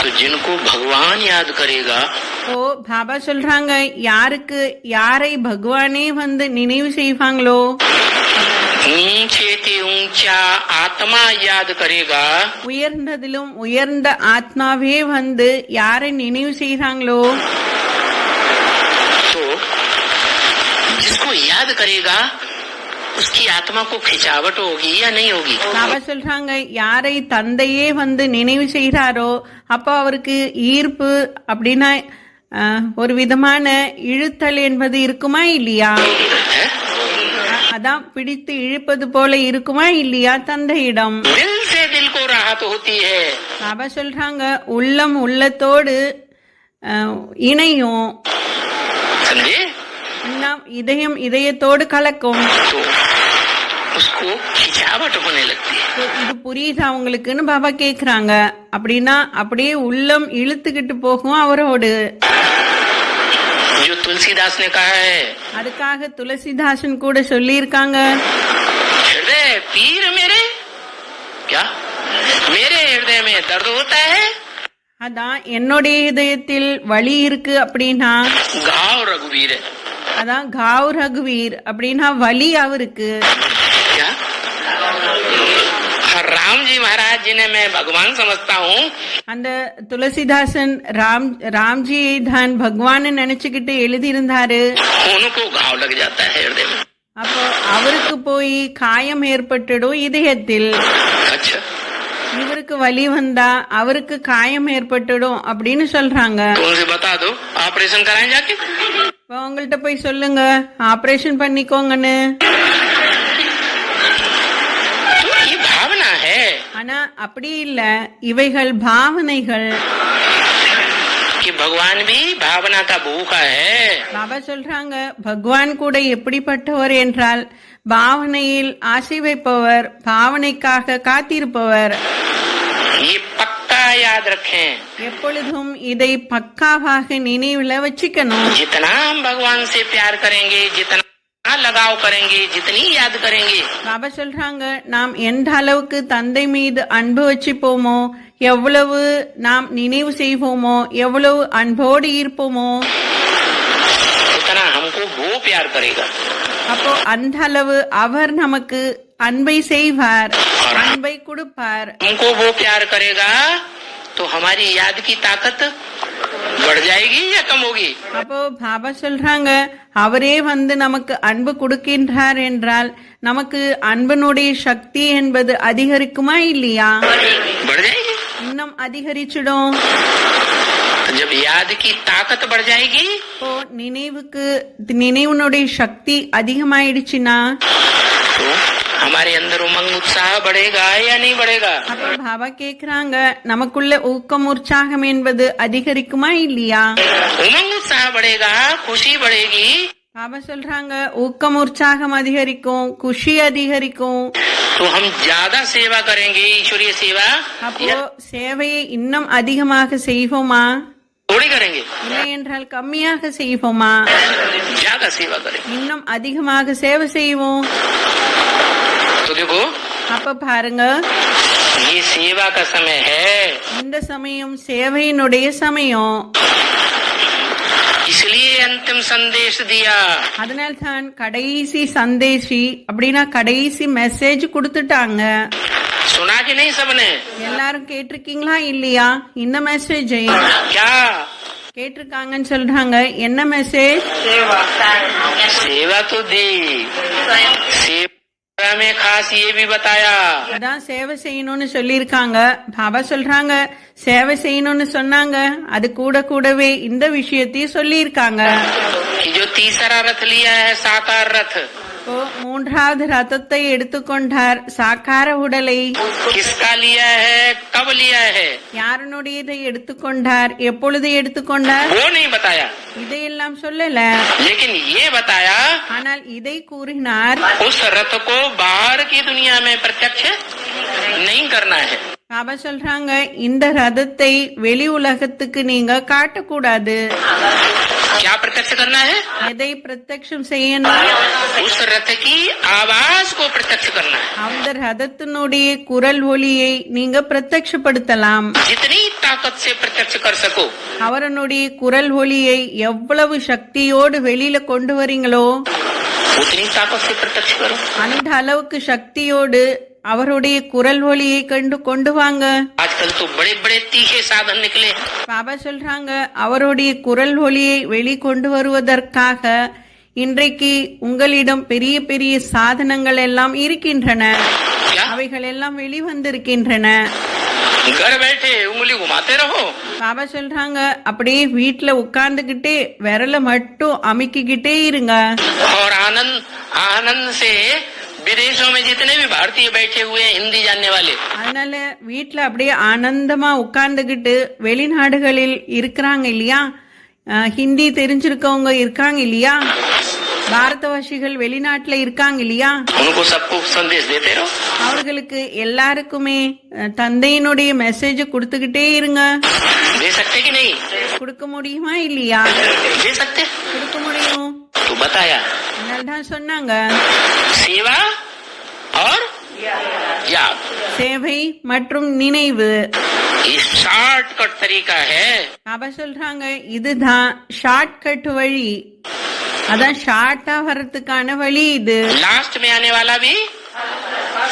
तो जिनको भगवान याद करेगा, ஓ பாபா சொல்றாங்க, யாருக்கு யாரை பகவானே வந்து நினைவு செய்வாங்களோ, ऊंचे ते ऊंचा आत्मा याद करेगा, உயர்ந்ததிலும் உயர்ந்த ஆத்மாவே வந்து யாரை நினைவு செய்றாங்களோ, तो जिसको याद करेगा उसकी आत्मा को खिंचावट होगी या नहीं होगी? பாபா சொல்றாங்க, யாரை தந்தையே வந்து நினைவு செய்கிறாரோ அப்ப அவருக்கு ஈர்ப்பு அப்படின்னா ஒரு விதமான இழுத்தல் என்பது இருக்குமா இல்லையா? அதான் பிடித்து இழுப்பது போல இருக்குமா இல்லையா தந்தையிடம்? दिल से दिल को राहत होती है। பாபா சொல்றாங்க, உள்ளம் உள்ளத்தோடு இணையும், समझे? இன்னும் இதயம் இதயத்தோடு கலக்கும். तो उसको खिंचावट होने लगती है। இது புரியுதா உங்களுக்குன்னு பாபா கேக்குறாங்க. அப்படின்னா அப்படியே உள்ளம் இழுத்துக்கிட்டு போகும் அவரோடு. जो तुलसीदास ने कहा है, அதுக்காக துளசிதாசன் கூட சொல்லி இருக்காங்க, हृदय पीर मेरे, क्या मेरे हृदय में दर्द होता है, அதான் என்னுடைய இதயத்தில் வலி இருக்கு அப்படின்னா, घाव रघुवीर है। அதான் காவ் ரகுவீர் அப்படின்னா வலி அவருக்கு. क्या राम जी महाराज जिन्हें मैं भगवान समझता हूँ, அந்த துளசிதாசன் ராம்ஜியை தான் பகவான் நினைச்சுக்கிட்டு எழுதியிருந்தாரு. उनको घाव लग जाता है हृदय में। அப்போ அவருக்கு போய் காயம் ஏற்பட்டுடும் இதயத்தில். अच्छा, இவருக்கு வலி வந்தா அவருக்கு காயம் ஏற்பட்டுடும் அப்படின்னு சொல்றாங்க. तो उनसे बता दो ऑपरेशन कराएं जाके। இப்போ உங்கள்கிட்ட போய் சொல்லுங்க ஆபரேஷன் பண்ணிக்கோங்கன்னு. तो ये भावना है। ஆனா அப்படி இல்ல, இவைகள் பாவனைகள். कि भगवान भी भावना का भूखा है। பாபா சொல்றாங்க, பகவான் கூட எப்படிப்பட்டவர் என்றால் பாவனையில் ஆசை வைப்பவர், பாவனைக்காக காத்திருப்பவர். ये पक्का याद रखें। எப்பொழுதும் இதை பக்காவாக நினைவுல வச்சுக்கணும். जितना हम भगवान से प्यार करेंगे, जितना लगाव करेंगे, जितनी याद करेंगे, பாபா சொல்றாங்க, நாம் எந்த அளவுக்கு தந்தை மீது அன்பு வச்சுப்போமோ, எவ்வளவு நாம் நினைவு செய்வோமோ, எவ்வளவு அன்போடு இருப்போமோ, उतना हमको वो प्यार करेगा। அப்போ அந்த அளவு அவர் நமக்கு அன்பை செய்வார், அன்பை கொடுப்பார். हमको वो प्यार करेगा तो हमारी याद की ताकत बढ़ जाएगी या कम होगी? அப்போ பாபா சொல்றாங்க, அவரே வந்து நமக்கு அன்பு கொடுக்கின்றார் என்றால் நமக்கு அன்பனுடைய சக்தி என்பது அதிகரிக்குமா இல்லையா? बढ़ जाएगी। இன்னும் அதிகரிச்சிடும். जब याद की ताकत बढ़ जाएगी இப்போ நினைவுனுடைய சக்தி அதிகமாயிடுச்சுன்னா तो हमारे अंदर उमंग उत्साह बढ़ेगा या नहीं बढ़ेगा? அப்போ பாபா கேக்குறாங்க, நமக்குள்ள ஊக்கம் உற்சாகம் என்பது அதிகரிக்குமா இல்லையா? उमंग उत्साह बढ़ेगा, खुशी बढ़ेगी, பாபா சொல்றாங்க, ஊக்கம் உற்சாகம் அதிகரிக்கும், குஷி அதிகரிக்கும். तो हम ज्यादा सेवा करेंगे, ईश्वरीय सेवा, அப்போ சேவையை இன்னும் அதிகமாக செய்வோமா, थोड़ी करेंगे, இல்லை என்றால் கம்மியாக செய்வோமா? ज्यादा सेवा करेंगे। இன்னும் அதிகமாக சேவை செய்வோம். तो देखो, அப்ப பாருங்க, ये सेवा का समय है, இந்த சமயம் சேவையினுடைய சமயம். इसलिए अंतिम संदेश दिया। அதனால்தான் கடைசி சந்தேசி அப்படின்னா கடைசி மெசேஜ் கொடுத்துட்டாங்க. सुना कि नहीं सबने? எல்லாரும் கேட்டிருக்கீங்களா இல்லையா இந்த மெசேஜை? क्या கேட்டிருக்காங்கன்னு சொல்றாங்க. என்ன மெசேஜ்? सेवा तो दी, सेवा में खास ये भी बताया அதான் சேவை செய்யணும்னு சொல்லியிருக்காங்க. பாபா சொல்றாங்க, சேவை செய்யணும்னு சொன்னாங்க, அது கூடவே இந்த விஷயத்தையும் சொல்லியிருக்காங்க. कि जो तीसरा रथ लिया है साकार रथ, இப்போ மூன்றாவது ரதத்தை எடுத்துக்கொண்டார், சாக்கார உடலை. किसका लिया है, कब लिया है, யாருனுடையதை எடுத்துக்கொண்டார், எப்பொழுது எடுத்துக்கொண்டார், वो नहीं बताया, இதையெல்லாம் சொல்லல. लेकिन ये बताया ஆனால் இதை கூறினார், उस रथ को बाहर की दुनिया में प्रत्यक्ष नहीं करना है। பாபா சொல்றாங்க, இந்த ரதத்தை வெளி உலகத்துக்கு நீங்க காட்டக்கூடாது. क्या प्रत्यक्ष करना है? எதை பிரத்யக்ஷம் செய்யணும்? उस रथ की आवाज को प्रत्यक्ष करना है। அந்த ரதத்தினுடைய குரல் ஒலியை நீங்க பிரத்யக்ஷப்படுத்தலாம். जितनी ताकत से प्रत्यक्ष कर सको அவரனுடைய குரல் ஒலியை எவ்வளவு சக்தியோடு வெளியில கொண்டு வரீங்களோ उतनी ताकत से प्रत्यक्ष करो। அந்த அளவுக்கு சக்தியோடு அவருடைய குரல் ஒலியை கொண்டு வாங்க. आजकल तो बड़े बड़े तीखे साधन निकले। பாபா சொல்றாங்க அவருடைய குரல் ஒலியை வெளிக்கொண்டு வருவதற்காக இன்றைக்கு உங்களிடம் பெரிய பெரிய சாதனங்கள் எல்லாம் இருக்கின்றன. அவைகள் எல்லாம் வெளிவந்திருக்கின்றன. घर बैठे उंगली घुमाते रहो। பாபா சொல்றாங்க அப்படியே வீட்டுல உட்கார்ந்துகிட்டே விரல மட்டும் அமுக்கிக்கிட்டே இருங்க. और आनंद आनंद से विदेशों में जितने भी भारतीय बैठे हुए हैं हिंदी जानने वाले, அதனால வீட்டுல அப்படியே ஆனந்தமா உட்கார்ந்துகிட்டு வெளிநாடுகளில் இருக்கிறாங்க இல்லையா, ஹிந்தி தெரிஞ்சிருக்கவங்க இருக்காங்க இல்லையா, பாரதவாசிகள் வெளிநாட்டுல இருக்காங்க இல்லையா, उनको सबको संदेश देते रहो। அவர்களுக்கு எல்லாருக்குமே தந்தையினுடைய மெசேஜ் கொடுத்துக்கிட்டே இருங்க. दे सकते कि नहीं? கொடுக்க முடியுமா இல்லையா? दे सकते। கொடுக்க முடியும். तो बताया அதனால்தான் சொன்னாங்க सेवा और याद, சேவை மற்றும் நினைவு. ये शॉर्टकट तरीका है। பாபா சொல்றாங்க இதுதான் ஷார்ட்கட் வழி, அதான் ஷார்ட்டா வர்றதுக்கான வழி இது. लास्ट में आने वाला भी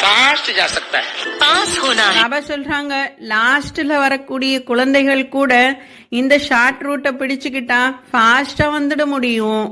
फास्ट जा सकता है। पास होना है। பாபா சொல்றாங்க லாஸ்ட்ல வரக்கூடிய குழந்தைகள் கூட இந்த ஷார்ட் ரூட்டை பிடிச்சுக்கிட்டா ஃபாஸ்டா வந்துட முடியும்.